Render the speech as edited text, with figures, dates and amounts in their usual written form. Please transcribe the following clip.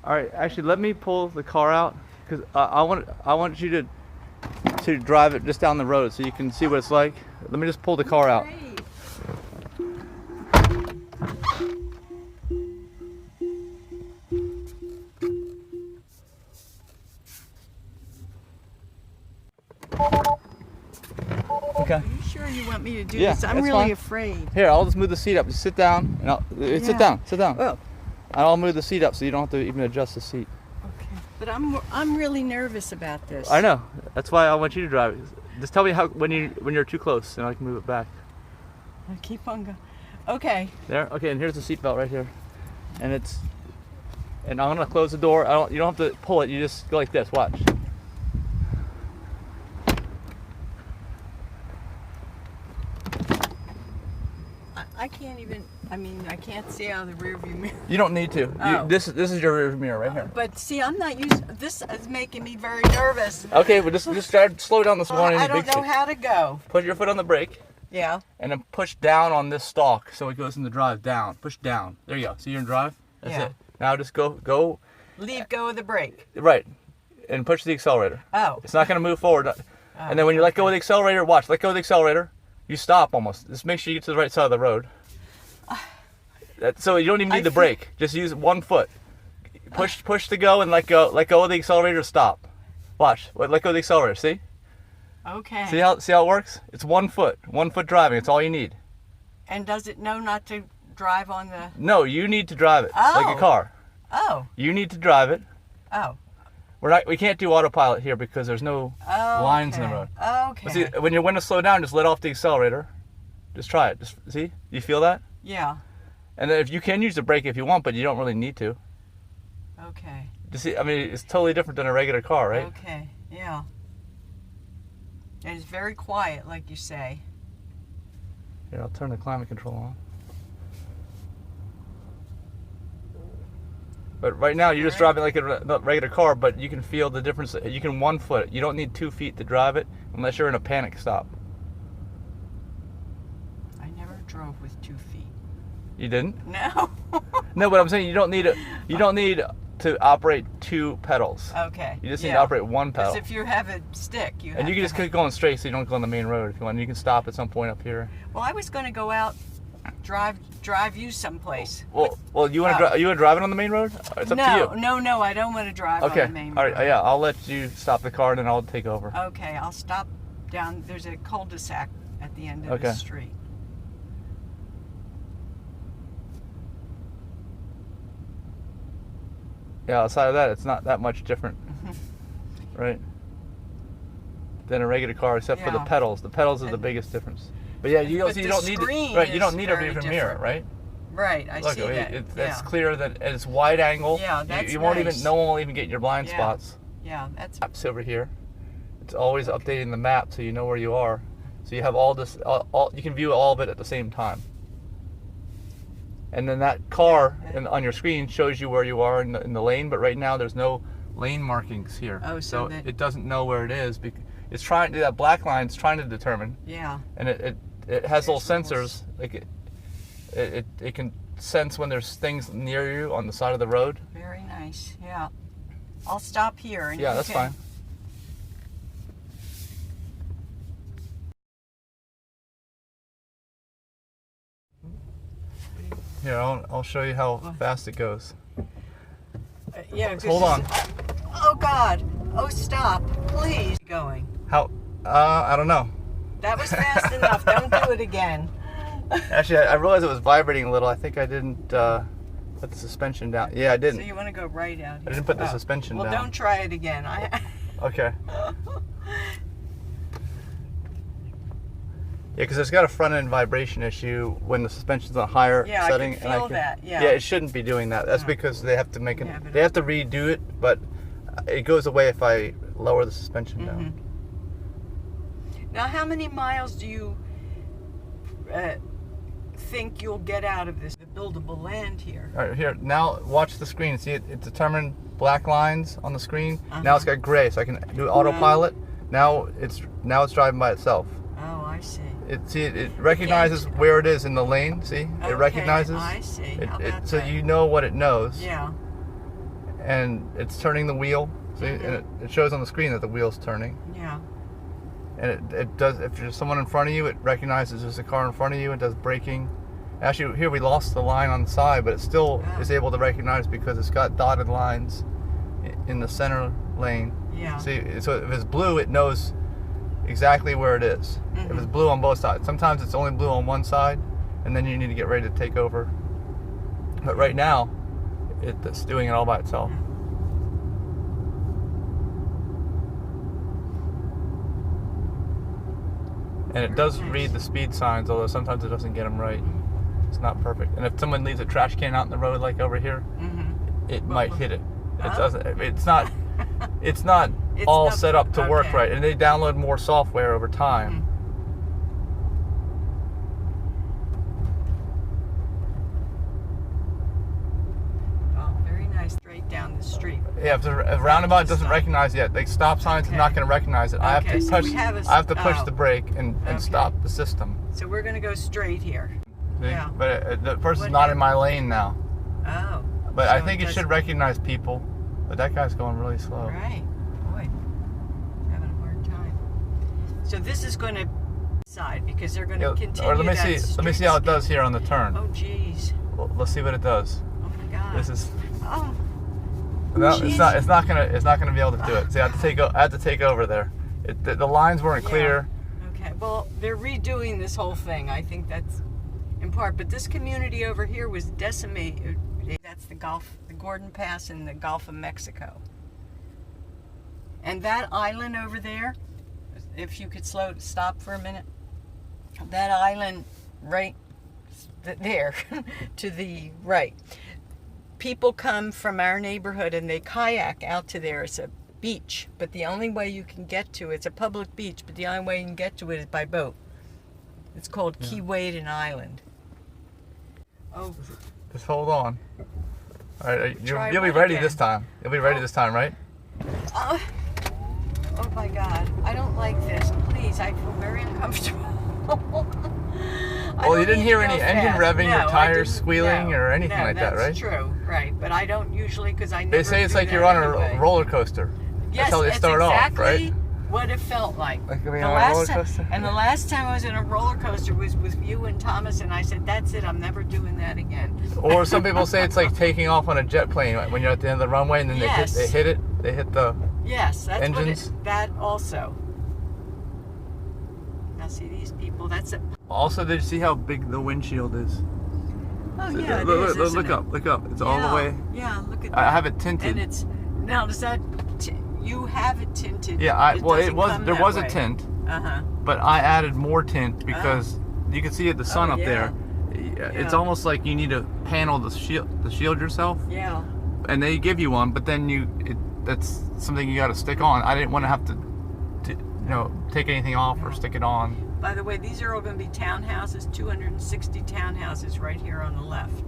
All right, actually, let me pull the car out because I want you to drive it just down the road so you can see what it's like. Let me just pull the car out. Great. Okay. Are you sure you want me to do Yeah, this? I'm that's really fine. afraid. Here, I'll just move the seat up. Just sit down, and sit Yeah. down, sit down. Oh, And I'll move the seat up so you don't have to even adjust the seat. okay. But I'm really nervous about this. I know. That's why I want you to drive it. Just tell me when you're too close, and I can move it back. I keep on going. Okay. There. Okay, and here's the seat belt right here, and I'm gonna close the door. You don't have to pull it. You just go like this. Watch. I can't even. I mean, I can't see out of the rearview mirror. You don't need to. Oh. This is your rear mirror right here. But see, I'm not used. This is making me very nervous. Okay, but just try to slow down this one. I don't know how to go. Put your foot on the brake, Yeah. and then push down on this stalk so it goes in the drive. Down. Push down. There you go. See, you're in drive. That's Yeah. it. Now just go Leave go of the brake. right, and push the accelerator. Oh. It's not gonna move forward. And then when you let go of the accelerator, watch. Let go of the accelerator. You stop almost. Just make sure you get to the right side of the road. So you don't even need the brake. Just use one foot. Push to go and let go of the accelerator. Stop. Watch. Let go of the accelerator. See? Okay. See how it works? It's 1 foot. 1 foot driving. It's all you need. And does it know not to drive on the? No, you need to drive it like Oh. a car. Oh. You need to drive it. Oh. We can't do autopilot here because there's no lines in the road. Okay. But see, when you're going to slow down, just let off the accelerator. Just try it. Just see? You feel that? Yeah. And then if you can use the brake if you want, but you don't really need to. Okay. You see, I mean, it's totally different than a regular car, right? Okay. Yeah. And it's very quiet, like you say. Here, I'll turn the climate control on. But right now, you're just driving like a regular car, but you can feel the difference. You can 1 foot. You don't need 2 feet to drive it unless you're in a panic stop. I never drove with 2 feet. You didn't? No. No, but I'm saying you don't need to operate 2 pedals. Okay. You just need to operate 1 pedal. Because if you have a stick, you have And you can just keep going straight so you don't go on the main road if you want. You can stop at some point up here. Well, I was going to go out, drive you someplace. Well, you want to drive it on the main road? It's up to you. No, I don't want to drive Okay. on the main road. All right. Yeah, I'll let you stop the car and then I'll take over. Okay, I'll stop down. There's a cul-de-sac at the end of the street. Yeah, outside of that, it's not that much different, right? Than a regular car, except for the pedals. The pedals are the biggest difference. But yeah, you don't need you don't need a rear mirror, right? Right, I see that. It's clear that it's wide angle. Yeah, that's you won't nice. no one will even get your blind spots. Yeah, that's. Maps over here. It's always updating the map so you know where you are. So you have all this, you can view all of it at the same time. And then that car on your screen shows you where you are in the lane, but right now there's no lane markings here. Oh, so it doesn't know where it is. It's trying to, that black line is trying to determine. Yeah. And it has little sensors, like it can sense when there's things near you on the side of the road. Very nice. Yeah. I'll stop here. And yeah, that's fine. Here, I'll show you how fast it goes. Yeah. Hold on. Oh God! Oh, stop! Please. Going. How? I don't know. That was fast enough. Don't do it again. Actually, I realized it was vibrating a little. I think I didn't put the suspension down. Yeah, I didn't. So you want to go right out here? I didn't put the suspension down. Well, don't try it again. Okay. Yeah, because it's got a front end vibration issue when the suspension's on a higher setting. I can feel that. Yeah. Yeah, it shouldn't be doing that. That's because they have to make it. They have to redo it, but it goes away if I lower the suspension down. Now, how many miles do you think you'll get out of this buildable land here? All right, here. Now watch the screen. See, it determined black lines on the screen. Now it's got gray, so I can do autopilot. Now it's driving by itself. Oh, I see. It recognizes where it is in the lane. See, it recognizes. I see. So you know what it knows. Yeah. and it's turning the wheel. See, and it shows on the screen that the wheel's turning. Yeah. And it does, if there's someone in front of you, it recognizes there's a car in front of you and does braking. Actually, here we lost the line on the side, but it still is able to recognize because it's got dotted lines in the center lane. Yeah. See, so if it's blue, it knows exactly where it is. If it's blue on both sides. Sometimes it's only blue on one side, and then you need to get ready to take over. But right now, it's doing it all by itself. And it does read the speed signs, although sometimes it doesn't get them right. It's not perfect. And if someone leaves a trash can out in the road, like over here, it might hit it. It doesn't. It's not. It's not all set up to work right. And they download more software over time. Oh, very nice. Straight down the street. Yeah, if a roundabout doesn't recognize yet, like stop signs is not going to recognize it. I have to push. I have to push the brake and stop the system. So we're going to go straight here. See? Yeah. But the person's not in my lane now. Oh. But so I think it should recognize people. But that guy's going really slow. Right. Boy, having a hard time. So this is going to side because they're going to continue. Or let me see how it does here on the turn. Oh, geez. Well, let's see what it does. Oh my God. This is. Oh. No, it's not gonna be able to do it. See, I have to take over there. The lines weren't clear. Okay. Well, they're redoing this whole thing. I think that's in part. But this community over here was decimated. That's the Gordon Pass in the Gulf of Mexico. And that island over there, if you could stop for a minute, that island right there to the right. People come from our neighborhood and they kayak out to there. It's a beach, but the only way you can get to it's a public beach, but the only way you can get to it is by boat. It's called Key Waden Island. Oh. Just hold on. All right, you'll be ready this time. You'll be ready this time, right? Oh my God, I don't like this. Please, I feel very uncomfortable. Well, you didn't hear any engine revving or tires squealing or anything like that, right? That's true, right? But I don't usually because I never. They say it's like you're on a roller coaster. Yes, that's how they start off, right? What it felt like. Like being on a roller coaster. And the last time I was in a roller coaster was with you and Thomas, and I said, "That's it. I'm never doing that again." Or some people say it's like taking off on a jet plane when you're at the end of the runway and then they hit the that's engines. That also. Now see these people. That's it. Also, did you see how big the windshield is? Oh yeah, look up. It's all the way. Yeah, look at that. I have it tinted. And it's now does that you have it tinted? Yeah, there was a tint. Uh-huh. But I added more tint because you can see the sun up there. It's almost like you need to panel the shield yourself. Yeah. And they give you one, but then that's something you got to stick on. I didn't want to have to take anything off or stick it on. By the way, these are all going to be townhouses, 260 townhouses right here on the left.